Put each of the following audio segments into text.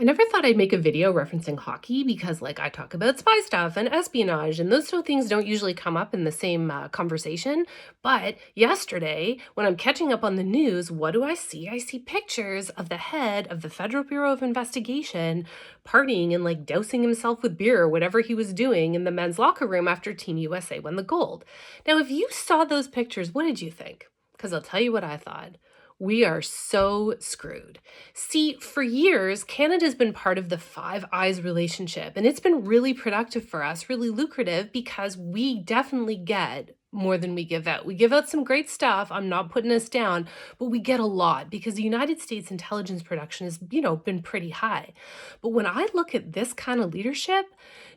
I never thought I'd make a video referencing hockey because, like, I talk about spy stuff and espionage, and those two things don't usually come up in the same conversation. But yesterday, when I'm catching up on the news, what do I see? I see pictures of the head of the Federal Bureau of Investigation partying and, like, dousing himself with beer or whatever he was doing in the men's locker room after Team USA won the gold. Now, if you saw those pictures, what did you think? Because I'll tell you what I thought. We are so screwed. See, for years, Canada's been part of the Five Eyes relationship, and it's been really productive for us, really lucrative, because we definitely get more than we give out. We give out some great stuff. I'm not putting us down, but we get a lot because the United States intelligence production has, been pretty high. But when I look at this kind of leadership,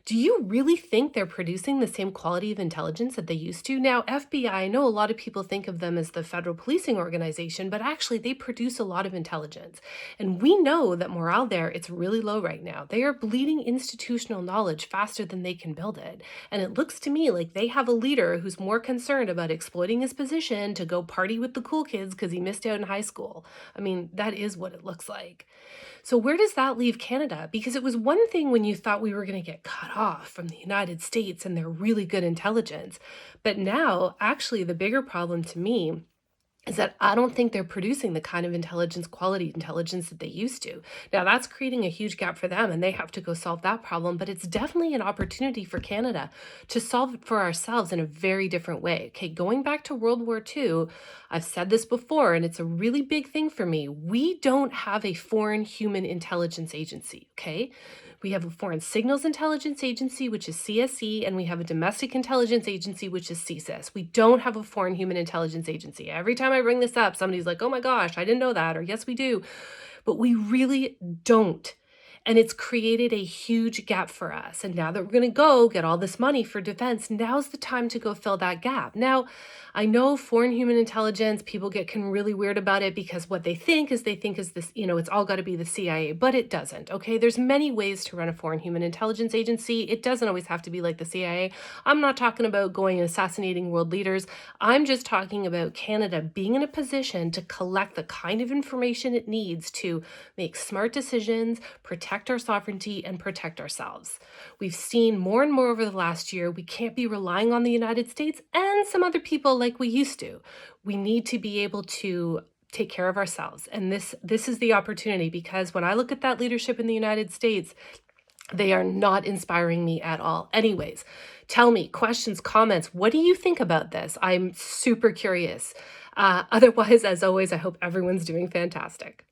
do you really think they're producing the same quality of intelligence that they used to? Now, FBI, I know a lot of people think of them as the federal policing organization, but actually they produce a lot of intelligence. And we know that morale there, it's really low right now. They are bleeding institutional knowledge faster than they can build it. And it looks to me like they have a leader who's more concerned about exploiting his position to go party with the cool kids because he missed out in high school. I mean, that is what it looks like. So where does that leave Canada? Because it was one thing when you thought we were going to get cut off from the United States and their really good intelligence. But now, actually, the bigger problem to me is that I don't think they're producing the kind of intelligence, quality intelligence that they used to. Now, that's creating a huge gap for them, and they have to go solve that problem, but it's definitely an opportunity for Canada to solve it for ourselves in a very different way. Okay, going back to World War II, I've said this before, and it's a really big thing for me. We don't have a foreign human intelligence agency, okay? We have a Foreign Signals Intelligence Agency, which is CSE, and we have a Domestic Intelligence Agency, which is CSIS. We don't have a Foreign Human Intelligence Agency. Every time I bring this up, somebody's like, oh my gosh, I didn't know that, or yes, we do. But we really don't. And it's created a huge gap for us. And now that we're going to go get all this money for defense, now's the time to go fill that gap. Now, I know foreign human intelligence, people can really weird about it because what they think is this, it's all got to be the CIA, but it doesn't. Okay. There's many ways to run a foreign human intelligence agency. It doesn't always have to be like the CIA. I'm not talking about going and assassinating world leaders. I'm just talking about Canada being in a position to collect the kind of information it needs to make smart decisions, protect our sovereignty, and protect ourselves. We've seen more and more over the last year, we can't be relying on the United States and some other people like we used to. We need to be able to take care of ourselves. And this is the opportunity, because when I look at that leadership in the United States, they are not inspiring me at all. Anyways, tell me, questions, comments, what do you think about this? I'm super curious. Otherwise, as always, I hope everyone's doing fantastic.